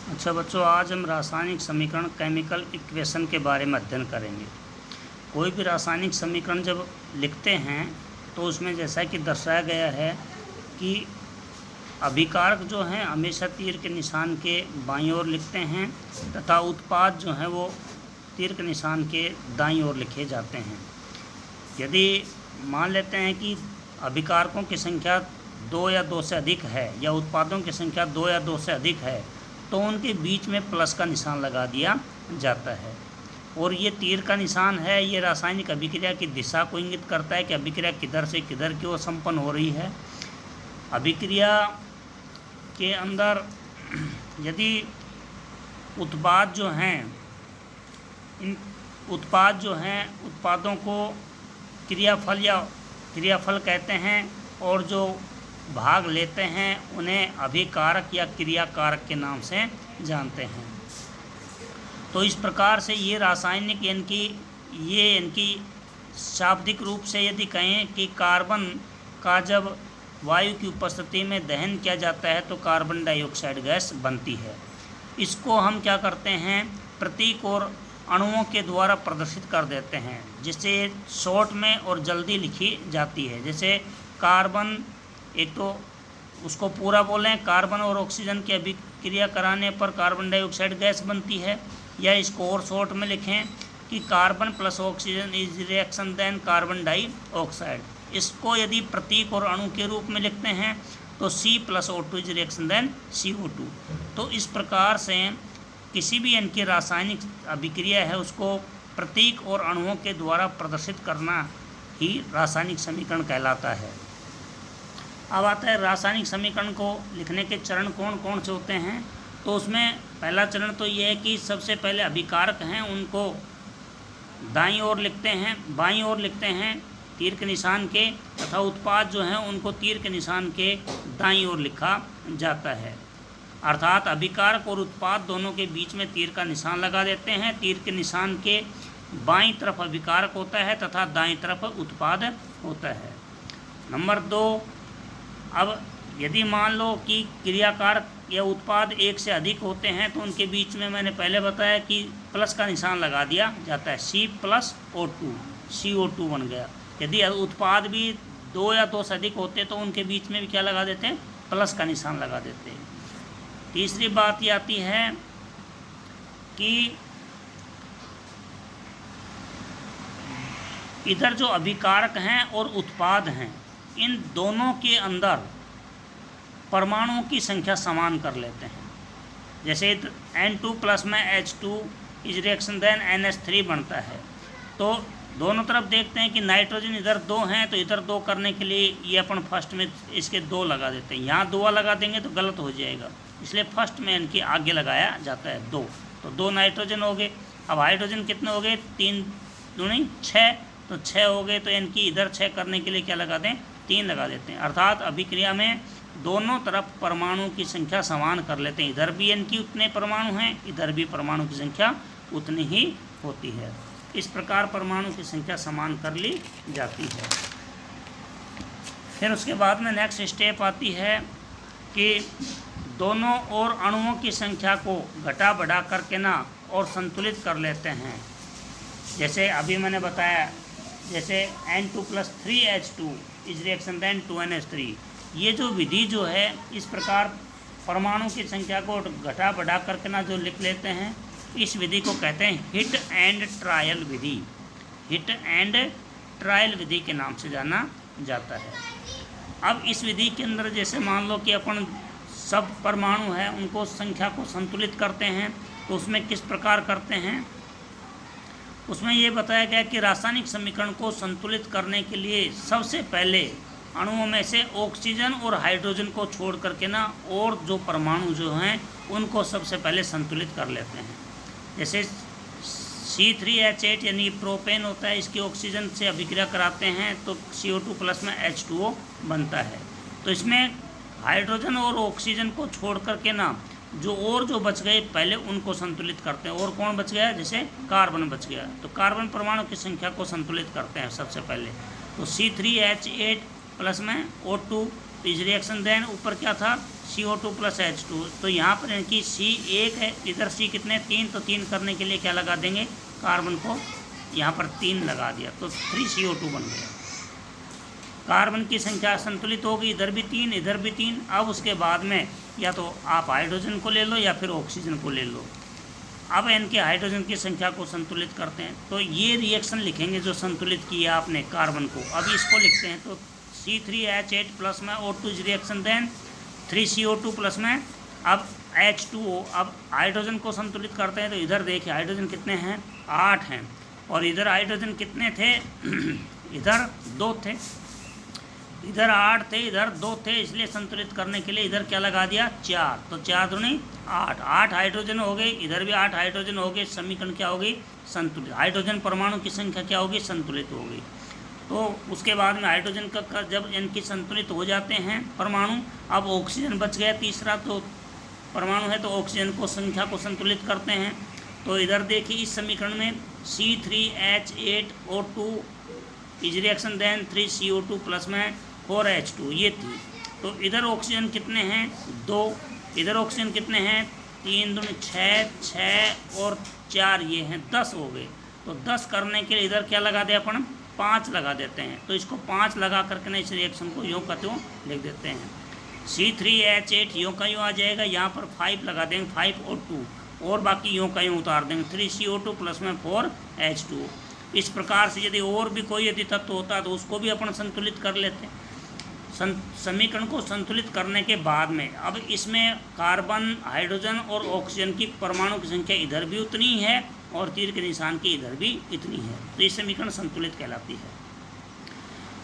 अच्छा बच्चों, आज हम रासायनिक समीकरण केमिकल इक्वेशन के बारे में अध्ययन करेंगे। कोई भी रासायनिक समीकरण जब लिखते हैं तो उसमें जैसा कि दर्शाया गया है कि अभिकारक जो हैं हमेशा तीर के निशान के बाईं ओर लिखते हैं तथा उत्पाद जो हैं वो तीर के निशान के दाईं ओर लिखे जाते हैं। यदि मान लेते हैं कि अभिकारकों की संख्या 2 या 2 से अधिक है या उत्पादों की संख्या 2 या 2 से अधिक है तो उनके बीच में प्लस का निशान लगा दिया जाता है। और ये तीर का निशान है, ये रासायनिक अभिक्रिया की दिशा को इंगित करता है कि अभिक्रिया किधर से किधर की ओर संपन्न हो रही है। अभिक्रिया के अंदर यदि उत्पाद जो हैं इन उत्पादों को क्रियाफल या क्रियाफल कहते हैं और जो भाग लेते हैं उन्हें अभिकारक या क्रियाकारक के नाम से जानते हैं। तो इस प्रकार से ये रासायनिक इनकी शाब्दिक रूप से यदि कहें कि कार्बन का जब वायु की उपस्थिति में दहन किया जाता है तो कार्बन डाइऑक्साइड गैस बनती है। इसको हम क्या करते हैं, प्रतीक और अणुओं के द्वारा प्रदर्शित कर देते हैं जिससे शॉर्ट में और जल्दी लिखी जाती है। जैसे कार्बन, एक तो उसको पूरा बोलें, कार्बन और ऑक्सीजन की अभिक्रिया कराने पर कार्बन डाइऑक्साइड गैस बनती है, या इसको और शॉर्ट में लिखें कि carbon plus oxygen is reaction then carbon dioxide. इसको यदि प्रतीक और अणु के रूप में लिखते हैं तो C+O2 is reaction then CO2। तो इस प्रकार से किसी भी इनकी रासायनिक अभिक्रिया है उसको प्रतीक और अणुओं के द्वारा प्रदर्शित करना ही रासायनिक समीकरण कहलाता है। अब आता है रासायनिक समीकरण को लिखने के चरण कौन कौन से होते हैं। तो उसमें पहला चरण तो ये है कि सबसे पहले अभिकारक हैं उनको दाईं ओर लिखते हैं, बाईं ओर लिखते हैं तीर के निशान के, तथा उत्पाद जो हैं उनको तीर के निशान के दाईं ओर लिखा जाता है। अर्थात अभिकारक और उत्पाद दोनों के बीच में तीर का निशान लगा देते हैं। तीर के निशान के बाईं तरफ अभिकारक होता है तथा दाईं तरफ उत्पाद होता है। नंबर 2, अब यदि मान लो कि क्रियाकारक या उत्पाद एक से अधिक होते हैं तो उनके बीच में मैंने पहले बताया कि प्लस का निशान लगा दिया जाता है, C+O2 CO2 बन गया। यदि उत्पाद भी 2 या 2 से अधिक होते तो उनके बीच में भी क्या लगा देते हैं, प्लस का निशान लगा देते हैं। तीसरी बात ये आती है कि इधर जो अभिकारक हैं और उत्पाद हैं इन दोनों के अंदर परमाणुओं की संख्या समान कर लेते हैं। जैसे N2 प्लस में H2 is reaction then NH3 बनता है। तो दोनों तरफ देखते हैं कि नाइट्रोजन इधर 2 हैं तो इधर 2 करने के लिए ये अपन फर्स्ट में इसके 2 लगा देते हैं। यहाँ 2 लगा देंगे तो गलत हो जाएगा, इसलिए फर्स्ट में इनके आगे लगाया जाता है 2। तो 2 नाइट्रोजन हो गए। अब हाइड्रोजन कितने हो गए, 3 दूनी 6, तो 6 हो गए। तो इनकी इधर 6 करने के लिए क्या लगा दें, 3 लगा देते हैं। अर्थात अभिक्रिया में दोनों तरफ परमाणु की संख्या समान कर लेते हैं। इधर भी इनकी उतने परमाणु हैं, इधर भी परमाणु की संख्या उतनी ही होती है। इस प्रकार परमाणु की संख्या समान कर ली जाती है। फिर उसके बाद में नेक्स्ट स्टेप आती है कि दोनों और अणुओं की संख्या को घटा बढ़ा करके ना और संतुलित कर लेते हैं। जैसे अभी मैंने बताया, जैसे N2 + 3H2 is reaction then 2NH3। ये जो विधि जो है इस प्रकार परमाणु की संख्या को घटा बढ़ा करके ना जो लिख लेते हैं, इस विधि को कहते हैं हिट एंड ट्रायल विधि। हिट एंड ट्रायल विधि के नाम से जाना जाता है। अब इस विधि के अंदर जैसे मान लो कि अपन सब परमाणु हैं उनको संख्या को संतुलित करते हैं, तो उसमें किस प्रकार करते हैं, उसमें ये बताया गया कि रासायनिक समीकरण को संतुलित करने के लिए सबसे पहले अणुओं में से ऑक्सीजन और हाइड्रोजन को छोड़ करके ना और जो परमाणु जो हैं उनको सबसे पहले संतुलित कर लेते हैं। जैसे C3H8 यानी प्रोपेन होता है, इसकी ऑक्सीजन से अभिक्रिया कराते हैं तो CO2 प्लस में H2O बनता है। तो इसमें हाइड्रोजन और ऑक्सीजन को छोड़ करके ना जो बच गए पहले उनको संतुलित करते हैं। और कौन बच गया, जैसे कार्बन बच गया, तो कार्बन परमाणु की संख्या को संतुलित करते हैं सबसे पहले। तो C3H8 प्लस में O2 इज रिएक्शन देन ऊपर क्या था CO2 प्लस H2। तो यहाँ पर इनकी C 1 है, इधर C कितने 3, तो 3 करने के लिए क्या लगा देंगे, कार्बन को यहाँ पर 3 लगा दिया तो 3 CO2 बन गया। कार्बन की संख्या संतुलित होगी, इधर भी 3 इधर भी 3। अब उसके बाद में या तो आप हाइड्रोजन को ले लो या फिर ऑक्सीजन को ले लो। अब इनके हाइड्रोजन की संख्या को संतुलित करते हैं, तो ये रिएक्शन लिखेंगे जो संतुलित किया आपने कार्बन को। अब इसको लिखते हैं तो C3H8 प्लस में O2 is reaction then 3CO2 plus में अब H2O। अब हाइड्रोजन को संतुलित करते हैं तो इधर देखिए हाइड्रोजन कितने हैं, 8 हैं, और इधर हाइड्रोजन कितने थे इधर 2 थे, इधर 8 थे इधर 2 थे, इसलिए संतुलित करने के लिए इधर क्या लगा दिया 4, तो 4 दूनी 8, 8 हाइड्रोजन हो गए, इधर भी 8 हाइड्रोजन हो गए। समीकरण क्या होगी, संतुलित। हाइड्रोजन परमाणु की संख्या क्या होगी, संतुलित होगी। तो उसके बाद में हाइड्रोजन का जब इनकी संतुलित हो जाते हैं परमाणु, अब ऑक्सीजन बच गया तीसरा तो परमाणु है, तो ऑक्सीजन को संख्या को संतुलित करते हैं। तो इधर देखिए इस समीकरण में C3H8O2 is reaction then 3CO2 plus में 4H2 ये थी। तो इधर ऑक्सीजन कितने हैं 2, इधर ऑक्सीजन कितने हैं 3 दूनी 6, 6 और 4 ये हैं 10 हो गए। तो 10 करने के लिए इधर क्या लगा दे अपन 5 लगा देते हैं, तो इसको 5 लगा करके ना इस रिएक्शन को यूँ का त्यों लिख देते हैं। C3H8 यूँ का यूँ आ जाएगा, यहाँ पर 5 लगा देंगे 5O2 और बाकी यूँ का यूँ उतार देंगे 3CO2 प्लस में 4H2। इस प्रकार से यदि और भी कोई यदि तत्व होता तो उसको भी अपन संतुलित कर लेते हैं। समीकरण को संतुलित करने के बाद में अब इसमें कार्बन, हाइड्रोजन और ऑक्सीजन की परमाणु की संख्या इधर भी उतनी है और तीर के निशान की इधर भी इतनी है, तो ये समीकरण संतुलित कहलाती है।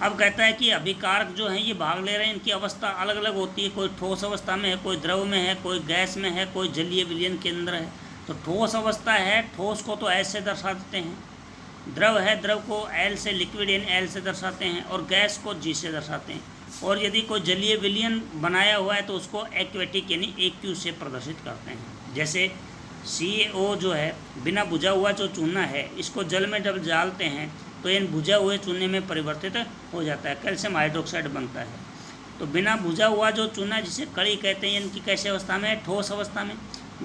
अब कहता है कि अभिकारक जो हैं ये भाग ले रहे हैं, इनकी अवस्था अलग अलग होती है, कोई ठोस अवस्था में है, कोई द्रव में है, कोई गैस में है, कोई जलीय विलयन के अंदर है। तो ठोस अवस्था है, ठोस को तो एस से दर्शा देते हैं, द्रव है द्रव को एल से, लिक्विड यानी एल से दर्शाते हैं, और गैस को जी से दर्शाते हैं। और यदि कोई जलीय विलयन बनाया हुआ है तो उसको एक्वेटिक यानी AQ से प्रदर्शित करते हैं। जैसे CO जो है बिना बुझा हुआ जो चूना है, इसको जल में जब डालते हैं तो इन बुझा हुए चूने में परिवर्तित हो जाता है, कैल्शियम हाइड्रोक्साइड बनता है। तो बिना बुझा हुआ जो चूना जिसे कड़ी कहते हैं, इनकी कैसी अवस्था में, ठोस अवस्था में।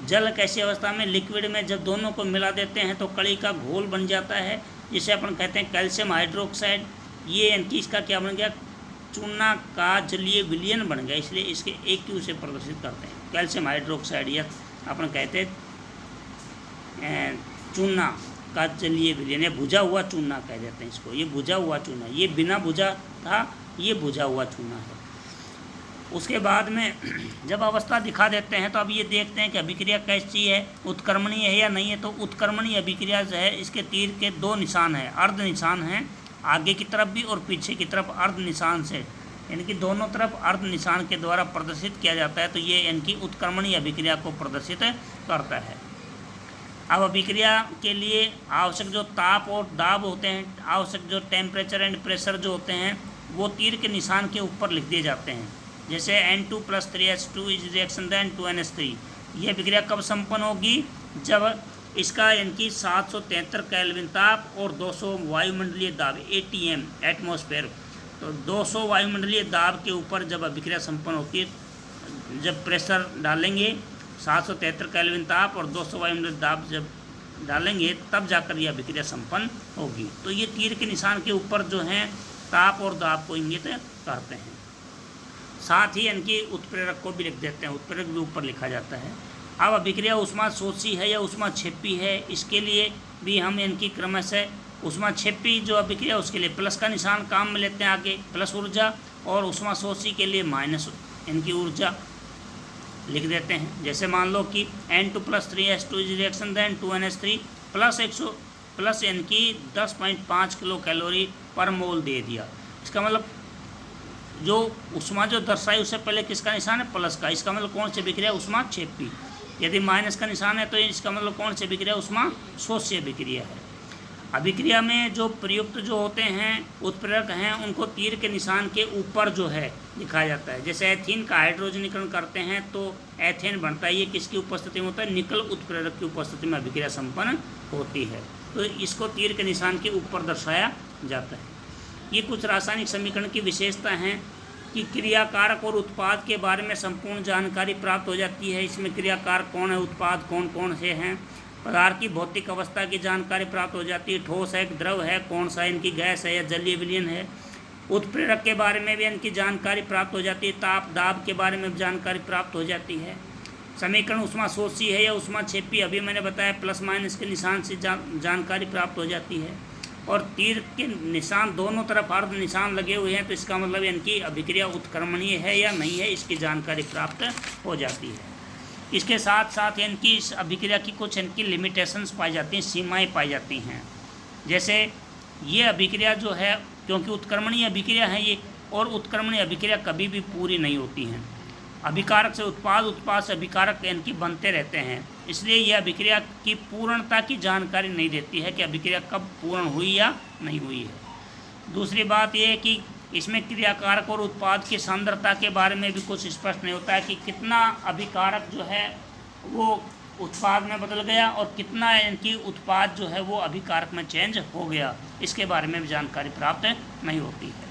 जल कैसी अवस्था में, लिक्विड में। जब दोनों को मिला देते हैं तो कड़ी का घोल बन जाता है, जिसे अपन कहते हैं कैल्शियम हाइड्रोक्साइड। ये इनकी इसका क्या बन गया, चूना का जलीय विलयन बन गया, इसलिए इसके AQ से प्रदर्शित करते हैं कैल्शियम हाइड्रोक्साइड, या अपन कहते हैं चूना का जलीय विलयन, या बुझा हुआ चूना कह देते हैं इसको। ये बुझा हुआ चूना, ये बिना बुझा था, ये बुझा हुआ चूना है। उसके बाद में जब अवस्था दिखा देते हैं तो अब ये देखते हैं कि अभिक्रिया कैसी है, उत्क्रमणीय है या नहीं है। तो उत्क्रमणीय अभिक्रिया जो है, इसके तीर के 2 निशान हैं, अर्ध निशान हैं, आगे की तरफ भी और पीछे की तरफ अर्ध निशान से, इनकी दोनों तरफ अर्ध निशान के द्वारा प्रदर्शित किया जाता है। तो ये इनकी उत्क्रमणीय अभिक्रिया को प्रदर्शित करता है। अब अभिक्रिया के लिए आवश्यक जो ताप और दाब होते हैं, आवश्यक जो टेम्परेचर एंड प्रेशर जो होते हैं, वो तीर के निशान के ऊपर लिख दिए जाते हैं। जैसे N2 + 3H2 is reaction then 2NH3। ये अभिक्रिया कब संपन्न होगी, जब इसका इनकी 773 केल्विन ताप और 200 वायुमंडलीय दाब ATM एटमॉस्फेयर, तो 200 वायुमंडलीय दाब के ऊपर जब अभिक्रिया संपन्न होती है, जब प्रेशर डालेंगे 773 केल्विन ताप और 200 वायुमंडलीय दाब जब डालेंगे तब जाकर यह अभिक्रिया संपन्न होगी। तो ये तीर के निशान के ऊपर जो हैं ताप और दाब को इंगित करते हैं। साथ ही इनकी उत्प्रेरक को भी लिख देते हैं, उत्प्रेरक भी ऊपर लिखा जाता है। अब अभिक्रिया ऊष्माशोषी है या ऊष्माक्षेपी है, इसके लिए भी हम इनकी क्रमशः ऊष्माक्षेपी जो अभिक्रिया उसके लिए प्लस का निशान काम में लेते हैं आगे, प्लस ऊर्जा, और ऊष्माशोषी के लिए माइनस इनकी ऊर्जा लिख देते हैं। जैसे मान लो कि N2 + 3H2 is reaction then 2NH3 plus इनकी 10.5 किलो कैलोरी पर मोल दे दिया। इसका मतलब जो उष्मा जो दर्शाई उससे पहले किसका निशान है, प्लस का। इसका मतलब कौन सी अभिक्रिया, ऊष्माक्षेपी। यदि माइनस का निशान है तो इसका मतलब कौन सी अभिक्रिया, ऊष्माशोष्य अभिक्रिया है। अभिक्रिया में जो प्रयुक्त जो होते हैं उत्प्रेरक हैं, उनको तीर के निशान के ऊपर जो है लिखा जाता है। जैसे एथीन का हाइड्रोजनीकरण करते हैं तो एथेन बनता है, ये किसकी उपस्थिति में होता है, निकल उत्प्रेरक की उपस्थिति में अभिक्रिया संपन्न होती है। तो इसको तीर के निशान के ऊपर दर्शाया जाता है। ये कुछ रासायनिक समीकरण की विशेषता हैं। कि क्रियाकारक और उत्पाद के बारे में संपूर्ण जानकारी प्राप्त हो जाती है। इसमें क्रियाकारक कौन है, उत्पाद कौन कौन से हैं, पदार्थ की भौतिक अवस्था की जानकारी प्राप्त हो जाती है, ठोस है, द्रव है, कौन सा इनकी गैस है या जलीय विलयन है। उत्प्रेरक के बारे में भी इनकी जानकारी प्राप्त हो जाती है, ताप दाब के बारे में जानकारी प्राप्त हो जाती है। समीकरण ऊष्मा शोषी है या ऊष्मा क्षेपी, अभी मैंने बताया प्लस माइनस के निशान से जानकारी प्राप्त हो जाती है। और तीर के निशान दोनों तरफ अर्ध निशान लगे हुए हैं, तो इसका मतलब इनकी अभिक्रिया उत्क्रमणीय है या नहीं है, इसकी जानकारी प्राप्त हो जाती है। इसके साथ साथ इनकी इस अभिक्रिया की कुछ इनकी लिमिटेशंस पाई जाती हैं, सीमाएं पाई जाती हैं। जैसे ये अभिक्रिया जो है, क्योंकि उत्क्रमणीय अभिक्रिया है ये, और उत्क्रमणीय अभिक्रिया कभी भी पूरी नहीं होती हैं। अभिकारक से उत्पाद, उत्पाद से अभिकारक इनकी बनते रहते हैं, इसलिए यह अभिक्रिया की पूर्णता की जानकारी नहीं देती है कि अभिक्रिया कब पूर्ण हुई या नहीं हुई है। दूसरी बात यह है कि इसमें क्रियाकारक और उत्पाद की सांद्रता के बारे में भी कुछ स्पष्ट नहीं होता है कि कितना अभिकारक जो है वो उत्पाद में बदल गया और कितना इनकी उत्पाद जो है वो अभिकारक में चेंज हो गया, इसके बारे में भी जानकारी प्राप्त नहीं होती है।